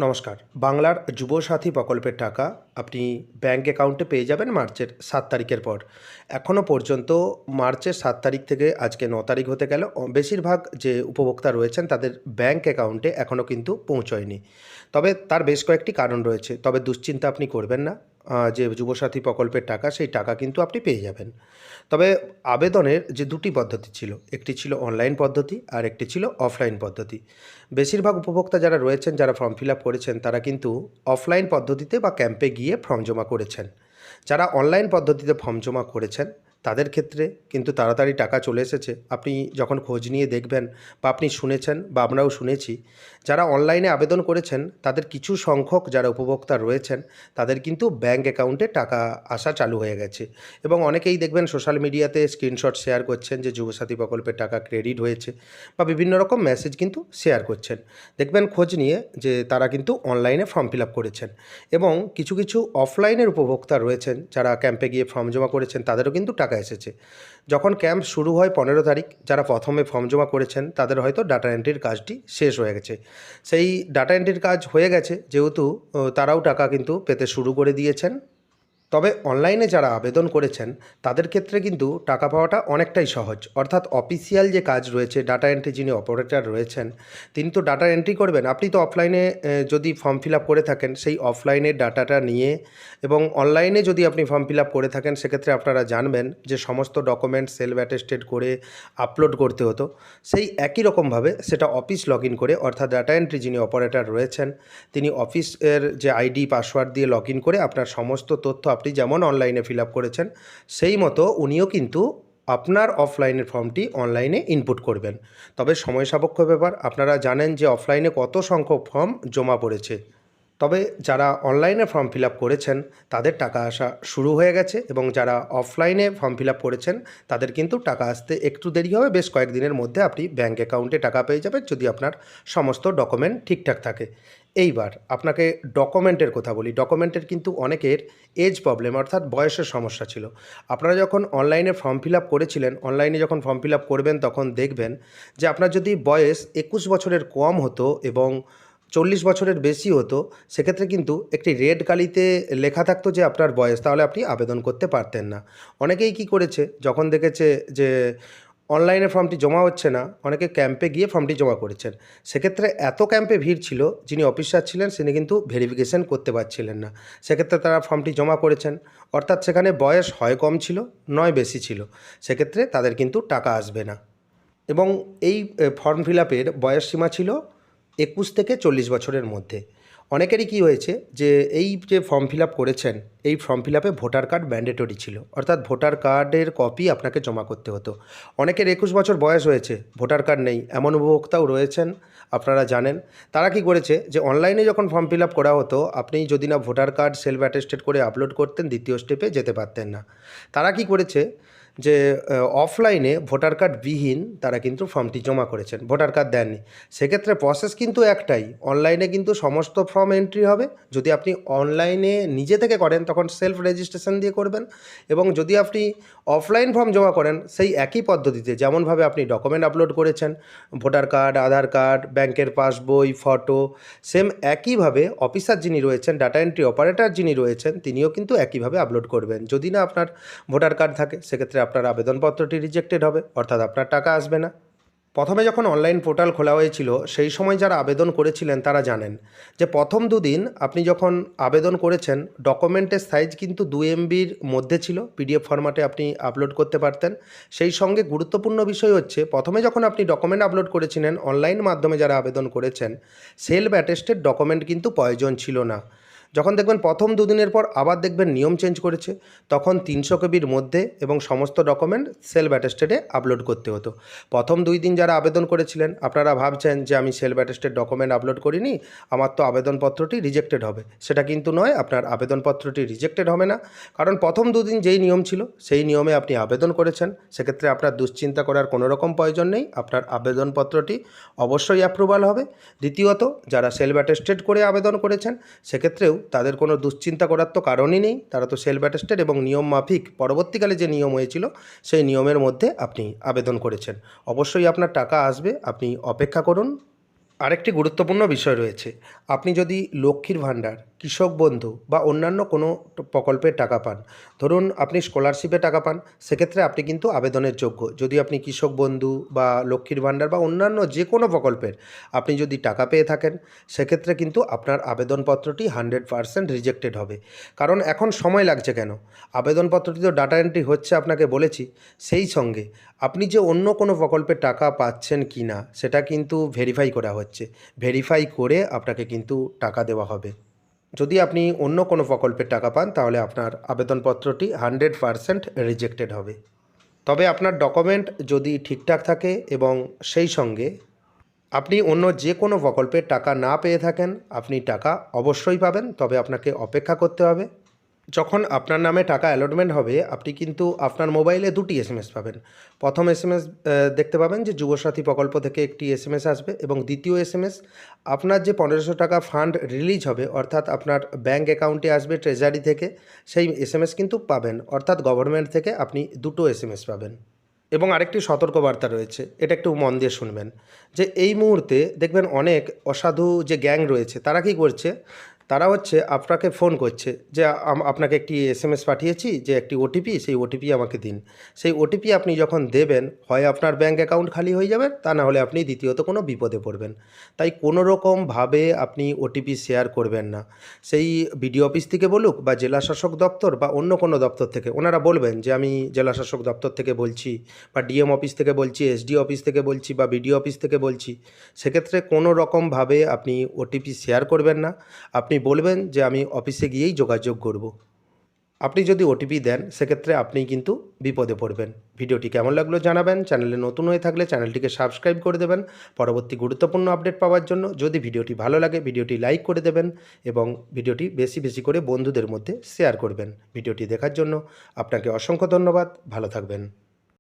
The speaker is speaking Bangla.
নমস্কার। বাংলার যুবসাথী প্রকল্পের টাকা আপনি ব্যাঙ্ক অ্যাকাউন্টে পেয়ে যাবেন মার্চের ৭ তারিখের পর। এখনও পর্যন্ত মার্চের ৭ তারিখ থেকে আজকে ৯ তারিখ হতে গেল বেশিরভাগ যে উপভোক্তা রয়েছেন তাদের ব্যাঙ্ক অ্যাকাউন্টে এখনও কিন্তু পৌঁছয়নি। তবে তার বেশ কয়েকটি কারণ রয়েছে। তবে দুশ্চিন্তা আপনি করবেন না। যে যুবসাথী প্রকল্পের টাকা, সেই টাকা কিন্তু আপনি পেয়ে যাবেন। তবে আবেদনের যে ২টি পদ্ধতি ছিল, একটি ছিল অনলাইন পদ্ধতি আর একটি ছিল অফলাইন পদ্ধতি। বেশিরভাগ উপভোক্তা যারা রয়েছেন, যারা ফর্ম ফিল আপ করেছেন, তারা কিন্তু অফলাইন পদ্ধতিতে বা ক্যাম্পে গিয়ে ফর্ম জমা করেছেন। যারা অনলাইন পদ্ধতিতে ফর্ম জমা করেছেন তাদের ক্ষেত্রে কিন্তু তাড়াতাড়ি টাকা চলে এসেছে। আপনি যখন খোঁজ নিয়ে দেখবেন বা আপনি শুনেছেন বা আমরাও শুনেছি, যারা অনলাইনে আবেদন করেছেন তাদের কিছু সংখ্যক যারা উপভোক্তা রয়েছেন তাদের কিন্তু ব্যাঙ্ক অ্যাকাউন্টে টাকা আসা চালু হয়ে গেছে। এবং অনেকেই দেখবেন সোশ্যাল মিডিয়াতে স্ক্রিনশট শেয়ার করছেন যে যুবসাথী প্রকল্পের টাকা ক্রেডিট হয়েছে, বা বিভিন্ন রকম মেসেজ কিন্তু শেয়ার করছেন। দেখবেন খোঁজ নিয়ে যে তারা কিন্তু অনলাইনে ফর্ম ফিল আপ করেছেন। এবং কিছু কিছু অফলাইনের উপভোক্তা রয়েছেন যারা ক্যাম্পে গিয়ে ফর্ম জমা করেছেন, তাদেরও কিন্তু টাকা এসেছে। যখন ক্যাম্প শুরু হয় ১৫ তারিখ, যারা প্রথমে ফর্ম জমা করেছেন তাদের হয়তো ডাটা এন্ট্রির কাজটি শেষ হয়ে গেছে। সেই ডাটা এন্ট্রির কাজ হয়ে গেছে যেহেতু, তারাও টাকা কিন্তু পেতে শুরু করে দিয়েছেন। তবে অনলাইনে যারা আবেদন করেছেন তাদের ক্ষেত্রে কিন্তু টাকা পাওয়াটা অনেকটাই সহজ। অর্থাৎ অফিসিয়াল যে কাজ রয়েছে, ডাটা এন্ট্রি যিনি অপারেটর রয়েছেন তিনি তো ডাটা এন্ট্রি করবেন। আপনি তো অফলাইনে যদি ফর্ম ফিল আপ করে থাকেন সেই অফলাইনের ডাটাটা নিয়ে, এবং অনলাইনে যদি আপনি ফর্ম ফিল আপ করে থাকেন সেক্ষেত্রে আপনারা জানবেন যে সমস্ত ডকুমেন্ট সেলফ অ্যাটেস্টেড করে আপলোড করতে হতো। সেই একই রকমভাবে সেটা অফিস লগ ইন করে, অর্থাৎ ডাটা এন্ট্রি যিনি অপারেটর রয়েছেন তিনি অফিসের যে আইডি পাসওয়ার্ড দিয়ে লগ ইন করে আপনার সমস্ত তথ্য আপনি যেমন অনলাইনে ফিল আপ করেছেন সেই মতো উনিও কিন্তু আপনার অফলাইনের ফর্মটি অনলাইনে ইনপুট করবেন। তবে সময় সাপেক্ষ ব্যাপার, আপনারা জানেন যে অফলাইনে কত সংখ্যক ফর্ম জমা পড়েছে। তবে যারা অনলাইনে ফর্ম ফিল আপ করেছেন তাদের টাকা আসা শুরু হয়ে গেছে, এবং যারা অফলাইনে ফর্ম ফিল আপ করেছেন তাদের কিন্তু টাকা আসতে একটু দেরি হবে। বেশ কয়েকদিনের মধ্যে আপনি ব্যাঙ্ক অ্যাকাউন্টে টাকা পেয়ে যাবেন যদি আপনার সমস্ত ডকুমেন্ট ঠিকঠাক থাকে। এইবার আপনাকে ডকুমেন্টের কথা বলি। ডকুমেন্টের কিন্তু অনেকের এজ প্রবলেম, অর্থাৎ বয়সের সমস্যা ছিল। আপনারা যখন অনলাইনে ফর্ম ফিল আপ করেছিলেন, অনলাইনে যখন ফর্ম ফিল আপ করবেন তখন দেখবেন যে আপনার যদি বয়স ২১ বছরের কম হতো এবং ৪০ বছরের বেশি হতো, সেক্ষেত্রে কিন্তু একটি রেড কালিতে লেখা থাকতো যে আপনার বয়স, তাহলে আপনি আবেদন করতে পারতেন না। অনেকেই কি করেছে, যখন দেখেছে যে অনলাইনে ফর্মটি জমা হচ্ছে না, অনেকে ক্যাম্পে গিয়ে ফর্মটি জমা করেছেন। সেক্ষেত্রে এত ক্যাম্পে ভিড় ছিল, যিনি অফিসার ছিলেন তিনি কিন্তু ভেরিফিকেশন করতে পারছিলেন না। সেক্ষেত্রে তারা ফর্মটি জমা করেছেন, অর্থাৎ সেখানে বয়স হয় কম ছিল নয় বেশি ছিল। সেক্ষেত্রে তাদের কিন্তু টাকা আসবে না। এবং এই ফর্ম ফিল আপের বয়স সীমা ছিল ২১ থেকে ৪০ বছরের মধ্যে। অনেকেরই কী হয়েছে যে এই যে ফর্ম ফিল আপ করেছেন, এই ফর্ম ফিল আপে ভোটার কার্ড ম্যান্ডেটরি ছিল, অর্থাৎ ভোটার কার্ডের কপি আপনাকে জমা করতে হতো। অনেকের ২১ বছর বয়স হয়েছে, ভোটার কার্ড নেই, এমন উপভোক্তাও রয়েছেন, আপনারা জানেন। তারা কি করেছে যে অনলাইনে যখন ফর্ম ফিল আপ করা হতো, আপনি যদি না ভোটার কার্ড সেলফ অ্যাটেস্টেড করে আপলোড করতেন দ্বিতীয় স্টেপে যেতে পারতেন না। তারা কি করেছে যে অফলাইনে ভোটার কার্ড বিহীন তারা কিন্তু ফর্মটি জমা করেছেন, ভোটার কার্ড দেননি। সেক্ষেত্রে প্রসেস কিন্তু একটাই, অনলাইনে কিন্তু সমস্ত ফর্ম এন্ট্রি হবে। যদি আপনি অনলাইনে নিজে থেকে করেন তখন সেলফ রেজিস্ট্রেশন দিয়ে করবেন, এবং যদি আপনি অফলাইন ফর্ম জমা করেন সেই একই পদ্ধতিতে যেমনভাবে আপনি ডকুমেন্ট আপলোড করেছেন, ভোটার কার্ড, আধার কার্ড, ব্যাংকের পাসবই, ফটো, সেম একইভাবে অফিসার যিনি রয়েছেন, ডাটা এন্ট্রি অপারেটর যিনি রয়েছেন তিনিও কিন্তু একইভাবে আপলোড করবেন। যদি না আপনার ভোটার কার্ড থাকে সেক্ষেত্রে আপনার আবেদনপত্রটি রিজেক্টেড হবে, অর্থাৎ আপনার টাকা আসবে না। প্রথমে যখন অনলাইন পোর্টাল খোলা হয়েছিল সেই সময় যারা আবেদন করেছিলেন তারা জানেন যে প্রথম দুদিন আপনি যখন আবেদন করেছেন ডকুমেন্টের সাইজ কিন্তু 2 MBর মধ্যে ছিল, পিডিএফ ফরম্যাটে আপনি আপলোড করতে পারতেন। সেই সঙ্গে গুরুত্বপূর্ণ বিষয় হচ্ছে, প্রথমে যখন আপনি ডকুমেন্ট আপলোড করেছিলেন অনলাইন মাধ্যমে যারা আবেদন করেছেন, সেলফ অ্যাটেস্টেড ডকুমেন্ট কিন্তু প্রয়োজন ছিল না। যখন দেখবেন প্রথম দুদিনের পর আবার দেখবেন নিয়ম চেঞ্জ করেছে, তখন 300 কেবির মধ্যে এবং সমস্ত ডকুমেন্ট সেলফ অ্যাটেস্টেডে আপলোড করতে হতো। প্রথম 2 দিন যারা আবেদন করেছিলেন আপনারা ভাবছেন যে আমি সেলফ অ্যাটেস্টেড ডকুমেন্ট আপলোড করিনি, আমার তো আবেদনপত্রটি রিজেক্টেড হবে। সেটা কিন্তু নয়, আপনার আবেদনপত্রটি রিজেক্টেড হবে না, কারণ প্রথম 2 দিন যেই নিয়ম ছিল সেই নিয়মে আপনি আবেদন করেছেন। সেক্ষেত্রে আপনার দুশ্চিন্তা করার কোনো রকম প্রয়োজন নেই, আপনার আবেদনপত্রটি অবশ্যই অ্যাপ্রুভাল হবে। দ্বিতীয়ত, যারা সেলফ অ্যাটেস্টেড করে আবেদন করেছেন সেক্ষেত্রেও তাদের কোনো দুশ্চিন্তা করার তো কারণই নেই, তারা তো সেলফ অ্যাটেস্টেড এবং নিয়ম মাফিক পরবর্তীকালে যে নিয়ম হয়েছিল সেই নিয়মের মধ্যে আপনি আবেদন করেছেন। অবশ্যই আপনার টাকা আসবে, আপনি অপেক্ষা করুন। আরেকটি গুরুত্বপূর্ণ বিষয় রয়েছে। আপনি যদি লক্ষ্মীর ভাণ্ডার, কৃষক বন্ধু বা অন্যান্য কোনো প্রকল্পের টাকা পান, ধরুন আপনি স্কলারশিপে টাকা পান, সেক্ষেত্রে আপনি কিন্তু আবেদনের যোগ্য। যদি আপনি কৃষক বন্ধু বা লক্ষ্মীর ভাণ্ডার বা অন্যান্য যে কোনো প্রকল্পের আপনি যদি টাকা পেয়ে থাকেন, সেক্ষেত্রে কিন্তু আপনার আবেদনপত্রটি 100% রিজেক্টেড হবে। কারণ এখন সময় লাগছে কেন? আবেদনপত্রটি তো ডাটা এন্ট্রি হচ্ছে আপনাকে বলেছি। সেই সঙ্গে আপনি যে অন্য কোনো প্রকল্পের টাকা পাচ্ছেন কি না সেটা কিন্তু ভেরিফাই করা হচ্ছে। ভেরিফাই করে আপনাকে কিন্তু টাকা দেওয়া হবে। যদি আপনি অন্য কোনো প্রকল্পের টাকা পান তাহলে আপনার আবেদনপত্রটি 100% রিজেক্টেড হবে। তবে আপনার ডকুমেন্ট যদি ঠিকঠাক থাকে এবং সেই সঙ্গে আপনি অন্য যে কোনো প্রকল্পের টাকা না পেয়ে থাকেন, আপনি টাকা অবশ্যই পাবেন। তবে আপনাকে অপেক্ষা করতে হবে। যখন আপনার নামে টাকা অ্যালটমেন্ট হবে, আপনি কিন্তু আপনার মোবাইলে 2টি এসএমএস পাবেন। প্রথম এসএমএস দেখতে পাবেন যে যুবসাথী প্রকল্প থেকে একটি এসএমএস আসবে এবং দ্বিতীয় এসএমএস আপনার যে 1500 টাকা ফান্ড রিলিজ হবে, অর্থাৎ আপনার ব্যাঙ্ক অ্যাকাউন্টে আসবে ট্রেজারি থেকে, সেই এসএমএস কিন্তু পাবেন। অর্থাৎ গভর্নমেন্ট থেকে আপনি 2টো এসএমএস পাবেন। এবং আরেকটি সতর্কবার্তা রয়েছে, এটা একটু মন দিয়ে শুনবেন, যে এই মুহূর্তে দেখবেন অনেক অসাধু যে গ্যাং রয়েছে তারা কী করছে, তারা হচ্ছে আপনাকে ফোন করছে যে আপনাকে একটি এসএমএস পাঠিয়েছি যে একটি ওটিপি, সেই ওটিপি আমাকে দিন। সেই ওটিপি আপনি যখন দেবেন, হয় আপনার ব্যাঙ্ক অ্যাকাউন্ট খালি হয়ে যাবে, তা না হলে আপনি দ্বিতীয়ত কোনো বিপদে পড়বেন। তাই কোনো রকমভাবে আপনি ওটিপি শেয়ার করবেন না। সেই বিডিও অফিস থেকে বলুক বা জেলা শাসক দপ্তর বা অন্য কোনো দপ্তর থেকে, ওনারা বলবেন যে আমি জেলা শাসক দপ্তর থেকে বলছি বা ডিএম অফিস থেকে বলছি, এসডি অফিস থেকে বলছি বা বিডিও অফিস থেকে বলছি। সেক্ষেত্রে কোনো রকমভাবে আপনি ওটিপি শেয়ার করবেন না। আপনি বলবেন যে আমি অফিসে গিয়েই যোগাযোগ করব। আপনি যদি ওটিপি দেন সেক্ষেত্রে আপনিই কিন্তু বিপদে পড়বেন। ভিডিওটি কেমন লাগলো জানাবেন। চ্যানেলে নতুন হয়ে থাকলে চ্যানেলটিকে সাবস্ক্রাইব করে দেবেন পরবর্তী গুরুত্বপূর্ণ আপডেট পাওয়ার জন্য। যদি ভিডিওটি ভালো লাগে ভিডিওটি লাইক করে দেবেন এবং ভিডিওটি বেশি বেশি করে বন্ধুদের মধ্যে শেয়ার করবেন। ভিডিওটি দেখার জন্য আপনাকে অসংখ্য ধন্যবাদ। ভালো থাকবেন।